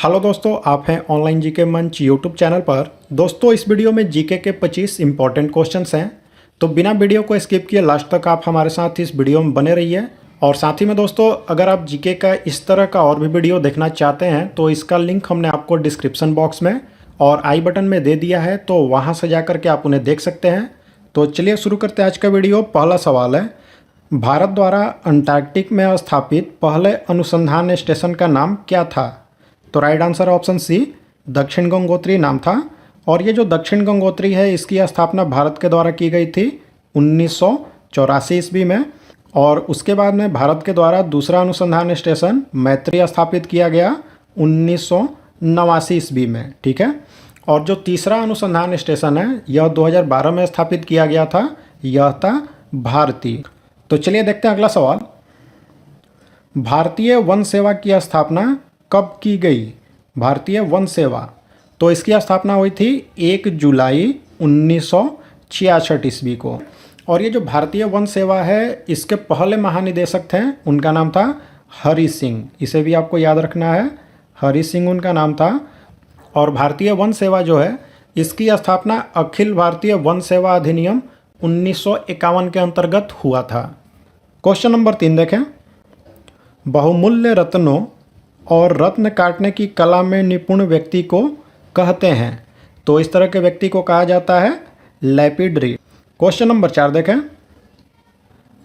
Hello दोस्तों, आप हैं ऑनलाइन जीके मंच यूट्यूब चैनल पर। दोस्तों, इस वीडियो में जीके के 25 इंपॉर्टेंट क्वेश्चंस हैं, तो बिना वीडियो को स्किप किए लास्ट तक आप हमारे साथ इस वीडियो में बने रहिए। और साथ ही में दोस्तों, अगर आप जीके का इस तरह का और भी वीडियो देखना चाहते हैं तो इसका लिंक हमने आपको डिस्क्रिप्शन बॉक्स में और आई बटन में दे दिया है, तो वहाँ से जा करके आप उन्हें देख सकते हैं। तो चलिए शुरू करते हैं आज का वीडियो। पहला सवाल है, भारत द्वारा अंटार्कटिक में स्थापित पहले अनुसंधान स्टेशन का नाम क्या था? तो राइट आंसर ऑप्शन सी, दक्षिण गंगोत्री नाम था। और ये जो दक्षिण गंगोत्री है, इसकी स्थापना भारत के द्वारा की गई थी 1984 ईस्वी में। और उसके बाद में भारत के द्वारा दूसरा अनुसंधान स्टेशन मैत्री स्थापित किया गया 1989 ईस्वी में। ठीक है। और जो तीसरा अनुसंधान स्टेशन है, यह 2012 में स्थापित किया गया था, यह था भारती। तो चलिए देखते हैं अगला सवाल। भारतीय वन सेवा की स्थापना कब की गई? भारतीय वन सेवा, तो इसकी स्थापना हुई थी 1 जुलाई 1966 ईस्वी को। और ये जो भारतीय वन सेवा है, इसके पहले महानिदेशक थे, उनका नाम था हरि सिंह। इसे भी आपको याद रखना है, हरि सिंह उनका नाम था। और भारतीय वन सेवा जो है, इसकी स्थापना अखिल भारतीय वन सेवा अधिनियम 1951 के अंतर्गत हुआ था। क्वेश्चन नंबर 3 देखें। बहुमूल्य रत्नों और रत्न काटने की कला में निपुण व्यक्ति को कहते हैं? तो इस तरह के व्यक्ति को कहा जाता है लैपिडरी। क्वेश्चन नंबर 4 देखें।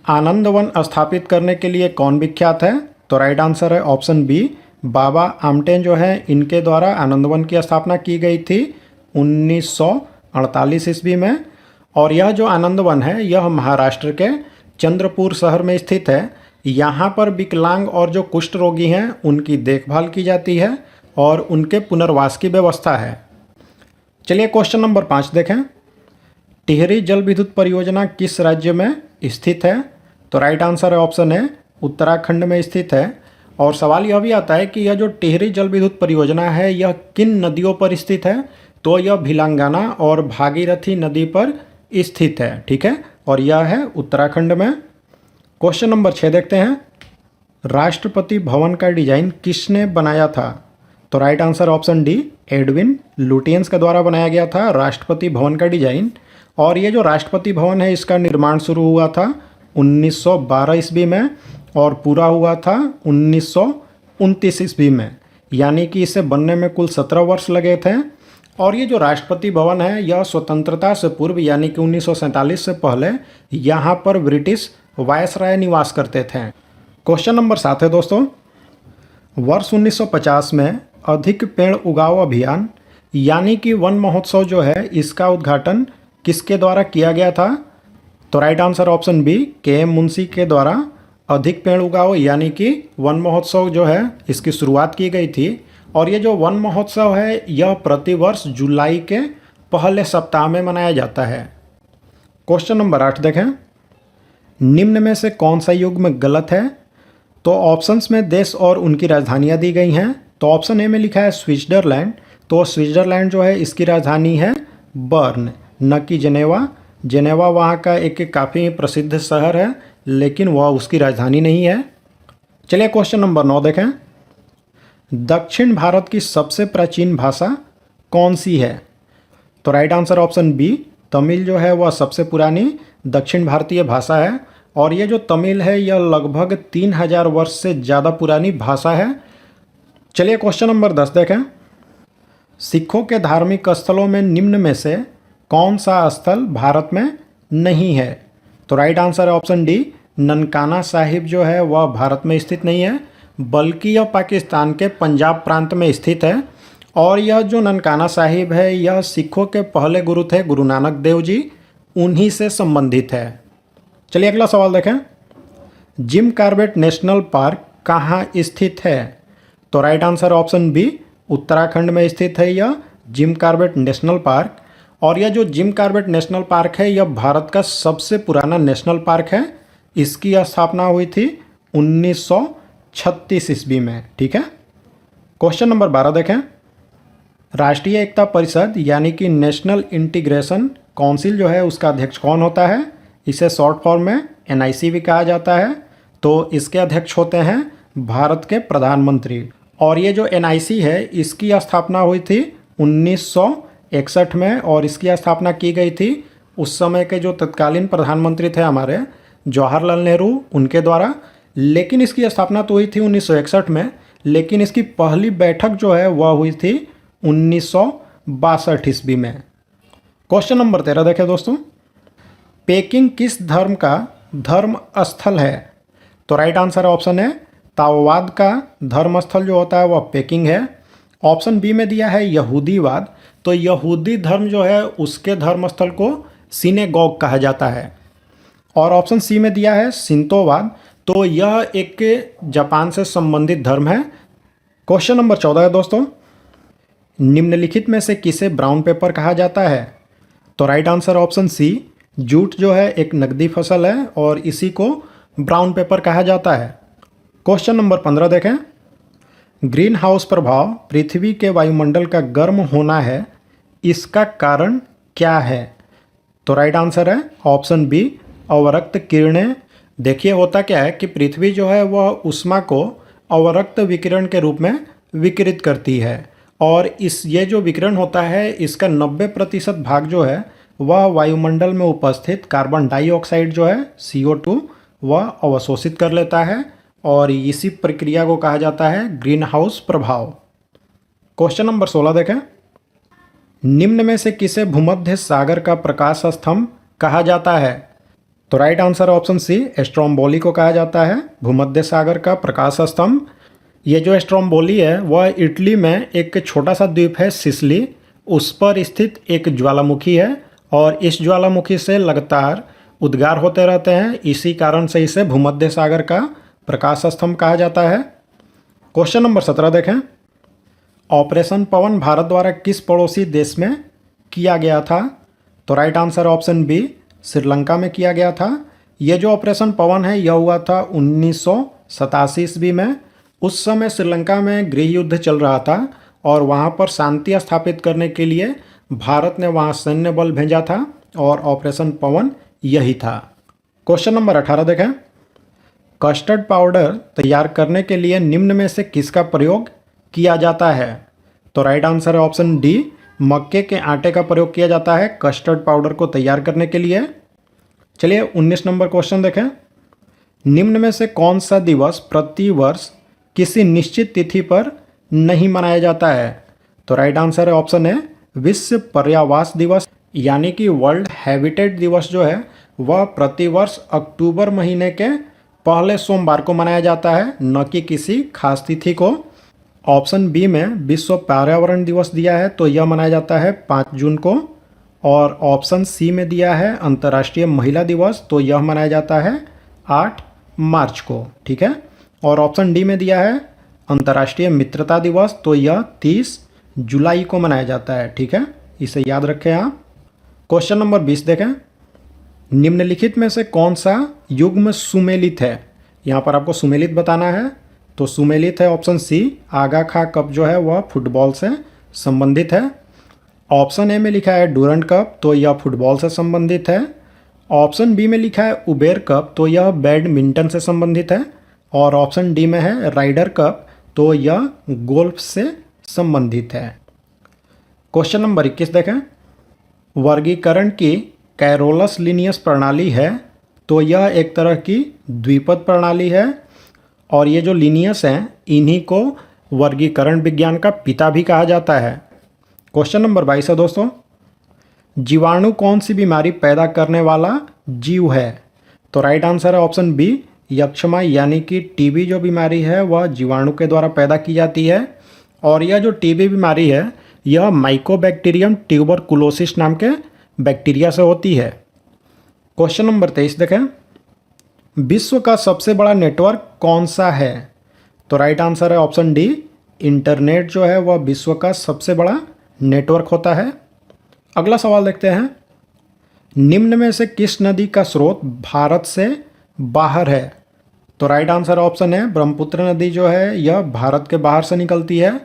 आनंद वन स्थापित करने के लिए कौन विख्यात है? तो राइट आंसर है ऑप्शन बी, बाबा आमटेन जो है, इनके द्वारा आनंद वन की स्थापना की गई थी 1948 ईस्वी में। और यह जो आनंद वन है, यह महाराष्ट्र के चंद्रपुर शहर में स्थित है। यहाँ पर विकलांग और जो कुष्ठ रोगी हैं, उनकी देखभाल की जाती है और उनके पुनर्वास की व्यवस्था है। चलिए क्वेश्चन नंबर 5 देखें। टिहरी जल विद्युत परियोजना किस राज्य में स्थित है? तो राइट आंसर है ऑप्शन ए, उत्तराखंड में स्थित है। और सवाल यह भी आता है कि यह जो टिहरी जल विद्युत परियोजना है, यह किन नदियों पर स्थित है? तो यह भिलांगाना और भागीरथी नदी पर स्थित है। ठीक है, और यह है उत्तराखंड में। क्वेश्चन नंबर 6 देखते हैं। राष्ट्रपति भवन का डिजाइन किसने बनाया था? तो right answer option D, Edwin Lutyens के द्वारा बनाया गया था राष्ट्रपति भवन का डिजाइन। और ये जो राष्ट्रपति भवन है, इसका निर्माण शुरू हुआ था 1912 ईस्वी में और पूरा हुआ था 1929 ईस्वी में, यानी कि इसे बनने में कुल 17 वर्ष लगे थे। और ये जो राष्ट्रपति भवन है, यह स्वतंत्रता से पूर्व यानी कि 1947 से पहले यहाँ पर ब्रिटिश वायसराय निवास करते थे। क्वेश्चन नंबर 7 है दोस्तों। वर्ष 1950 में अधिक पेड़ उगाओ अभियान यानी कि वन महोत्सव जो है, इसका उद्घाटन किसके द्वारा किया गया था? तो राइट आंसर ऑप्शन बी, के एम मुंशी के द्वारा अधिक पेड़ उगाओ यानी कि वन महोत्सव जो है, इसकी शुरुआत की गई थी। और ये जो वन महोत्सव है, यह प्रतिवर्ष जुलाई के पहले सप्ताह में मनाया जाता है। क्वेश्चन नंबर 8 देखें। निम्न में से कौन सा युग्म गलत है? तो ऑप्शंस में देश और उनकी राजधानियां दी गई हैं। तो ऑप्शन ए में लिखा है स्विट्जरलैंड। तो स्विट्जरलैंड जो है, इसकी राजधानी है बर्न, न कि जेनेवा। जेनेवा वहाँ का एक काफ़ी प्रसिद्ध शहर है, लेकिन वह उसकी राजधानी नहीं है। चलिए क्वेश्चन नंबर 9 देखें। दक्षिण भारत की सबसे प्राचीन भाषा कौन सी है? तो right answer option B, Tamil जो है वह सबसे पुरानी दक्षिण भारतीय भाषा है। और ये जो तमिल है, यह लगभग 3000 वर्ष से ज़्यादा पुरानी भाषा है। चलिए क्वेश्चन नंबर 10 देखें। सिखों के धार्मिक स्थलों में निम्न में से कौन सा स्थल भारत में नहीं है? तो राइट आंसर है ऑप्शन डी, ननकाना साहिब जो है वह भारत में स्थित नहीं है, बल्कि यह पाकिस्तान के पंजाब प्रांत में स्थित है। और यह जो ननकाना साहिब है, यह सिखों के पहले गुरु थे गुरु नानक देव जी, उन्हीं से संबंधित है। चलिए अगला सवाल देखें। जिम कॉर्बेट नेशनल पार्क कहाँ स्थित है? तो right answer option B, Uttarakhand में स्थित है यह जिम कॉर्बेट नेशनल पार्क। और यह जो जिम कॉर्बेट नेशनल पार्क है, यह भारत का सबसे पुराना नेशनल पार्क है। इसकी स्थापना हुई थी 1936 ईस्वी में। ठीक है। क्वेश्चन नंबर 12 देखें। राष्ट्रीय एकता परिषद यानी कि नेशनल इंटीग्रेशन काउंसिल जो है, उसका अध्यक्ष कौन होता है? इसे शॉर्ट फॉर्म में NIC भी कहा जाता है। तो इसके अध्यक्ष होते हैं भारत के प्रधानमंत्री। और ये जो NIC है इसकी स्थापना हुई थी 1961 में, और इसकी स्थापना की गई थी उस समय के जो तत्कालीन प्रधानमंत्री थे हमारे जवाहरलाल नेहरू, उनके द्वारा। लेकिन इसकी स्थापना तो हुई थी 1961 में, लेकिन इसकी पहली बैठक जो है वह हुई थी 1962 ईस्वी में। क्वेश्चन नंबर 13 देखें दोस्तों, पेकिंग किस धर्म का धर्म स्थल है? तो राइट आंसर ऑप्शन है ताओवाद का धर्म स्थल जो होता है वह पेकिंग है। ऑप्शन बी में दिया है यहूदीवाद, तो यहूदी धर्म जो है उसके धर्म स्थल को सिनेगॉग कहा जाता है। और ऑप्शन सी में दिया है शिंतोवाद, तो यह एक जापान से संबंधित धर्म है। क्वेश्चन नंबर 14 है दोस्तों, निम्नलिखित में से किसे ब्राउन पेपर कहा जाता है? तो right answer option C, jute जो है एक नकदी फसल है और इसी को ब्राउन पेपर कहा जाता है। क्वेश्चन नंबर 15 देखें, ग्रीन हाउस प्रभाव पृथ्वी के वायुमंडल का गर्म होना है, इसका कारण क्या है? तो राइट आंसर है ऑप्शन बी, अवरक्त किरणें। देखिए होता क्या है कि पृथ्वी जो है वह ऊष्मा को अवरक्त विकिरण के रूप में विकिरित करती है, और ये जो विकिरण होता है इसका 90% भाग जो है वह वायुमंडल में उपस्थित कार्बन डाइऑक्साइड जो है CO2 वह अवशोषित कर लेता है, और इसी प्रक्रिया को कहा जाता है ग्रीन हाउस प्रभाव। क्वेश्चन नंबर 16 देखें, निम्न में से किसे भूमध्य सागर का प्रकाश स्तंभ कहा जाता है? तो right answer option C, Stromboli को कहा जाता है भूमध्य सागर का प्रकाश स्तंभ। ये जो स्ट्रोम्बोली है वह इटली में एक छोटा सा द्वीप है सिसिली, उस पर स्थित एक ज्वालामुखी है, और इस ज्वालामुखी से लगातार उद्गार होते रहते हैं, इसी कारण से इसे भूमध्य सागर का प्रकाश स्तंभ कहा जाता है। क्वेश्चन नंबर 17 देखें, ऑपरेशन पवन भारत द्वारा किस पड़ोसी देश में किया गया था? तो right answer option B, Sri Lanka में किया गया था। यह जो ऑपरेशन पवन है यह हुआ था 1987 ईस्वी में। उस समय श्रीलंका में गृह युद्ध चल रहा था, और वहाँ पर शांति स्थापित करने के लिए भारत ने वहाँ सैन्य बल भेजा था, और ऑपरेशन पवन यही था। क्वेश्चन नंबर 18 देखें, कस्टर्ड पाउडर तैयार करने के लिए निम्न में से किसका प्रयोग किया जाता है? तो राइट आंसर है ऑप्शन डी, मक्के के आटे का प्रयोग किया जाता है कस्टर्ड पाउडर को तैयार करने के लिए। चलिए 19 नंबर क्वेश्चन देखें, निम्न में से कौन सा दिवस प्रति वर्ष किसी निश्चित तिथि पर नहीं मनाया जाता है? तो राइट आंसर है ऑप्शन है विश्व पर्यावरण दिवस, यानी कि वर्ल्ड हैबिटेट दिवस जो है वह प्रतिवर्ष अक्टूबर महीने के पहले सोमवार को मनाया जाता है, न कि किसी खास तिथि को। ऑप्शन बी में विश्व पर्यावरण दिवस दिया है, तो यह मनाया जाता है 5 जून को। और ऑप्शन सी में दिया है अंतर्राष्ट्रीय महिला दिवस, तो यह मनाया जाता है 8 मार्च को, ठीक है। और ऑप्शन डी में दिया है अंतर्राष्ट्रीय मित्रता दिवस, तो यह 30 जुलाई को मनाया जाता है, ठीक है, इसे याद रखें आप। क्वेश्चन नंबर 20 देखें, निम्नलिखित में से कौन सा युग्म सुमेलित है? यहाँ पर आपको सुमेलित बताना है, तो सुमेलित है ऑप्शन सी, आगा खा कप जो है वह फुटबॉल से संबंधित है। ऑप्शन ए में लिखा है डूरंट कप, तो यह फुटबॉल से संबंधित है। ऑप्शन बी में लिखा है उबेर कप, तो यह बैडमिंटन से संबंधित है। और ऑप्शन डी में है राइडर कप, तो यह गोल्फ से संबंधित है। क्वेश्चन नंबर 21 देखें, वर्गीकरण की कैरोलस लिनियस प्रणाली है, तो यह एक तरह की द्विपद प्रणाली है, और ये जो लिनियस हैं इन्हीं को वर्गीकरण विज्ञान का पिता भी कहा जाता है। क्वेश्चन नंबर 22 है दोस्तों, जीवाणु कौन सी बीमारी पैदा करने वाला जीव है? तो राइट आंसर है ऑप्शन बी, यक्षमा, यानी कि टीबी जो बीमारी है वह जीवाणु के द्वारा पैदा की जाती है। और यह जो टीबी बीमारी है यह माइकोबैक्टीरियम ट्यूबरकुलोसिस नाम के बैक्टीरिया से होती है। क्वेश्चन नंबर 23 देखें, विश्व का सबसे बड़ा नेटवर्क कौन सा है? तो राइट आंसर है ऑप्शन डी, इंटरनेट जो है वह विश्व का सबसे बड़ा नेटवर्क होता है। अगला सवाल देखते हैं, निम्न में से किस नदी का स्रोत भारत से बाहर है? तो राइट आंसर ऑप्शन है ब्रह्मपुत्र नदी जो है यह भारत के बाहर से निकलती है।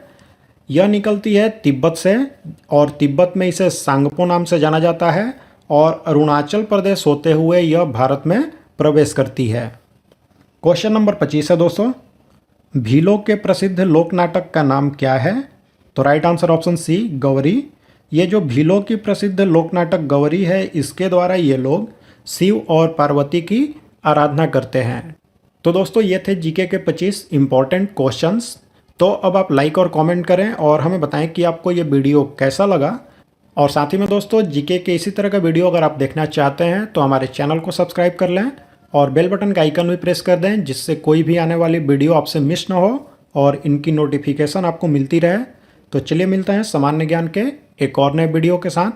यह निकलती है तिब्बत से, और तिब्बत में इसे सांगपो नाम से जाना जाता है, और अरुणाचल प्रदेश होते हुए यह भारत में प्रवेश करती है। क्वेश्चन नंबर 25 है दोस्तों, भीलों के प्रसिद्ध लोक नाटक का नाम क्या है? तो right answer option C, Gauri. ये जो भीलों की प्रसिद्ध लोक नाटक गौरी है, इसके द्वारा ये लोग शिव और पार्वती की आराधना करते हैं। तो दोस्तों ये थे जीके के 25 इंपॉर्टेंट क्वेश्चंस। तो अब आप लाइक और कमेंट करें और हमें बताएं कि आपको ये वीडियो कैसा लगा। और साथ ही में दोस्तों जीके के इसी तरह का वीडियो अगर आप देखना चाहते हैं तो हमारे चैनल को सब्सक्राइब कर लें और बेल बटन का आइकन भी प्रेस कर दें, जिससे कोई भी आने वाली वीडियो आपसे मिस ना हो और इनकी नोटिफिकेशन आपको मिलती रहे। तो चलिए मिलते हैं सामान्य ज्ञान के एक और नए वीडियो के साथ।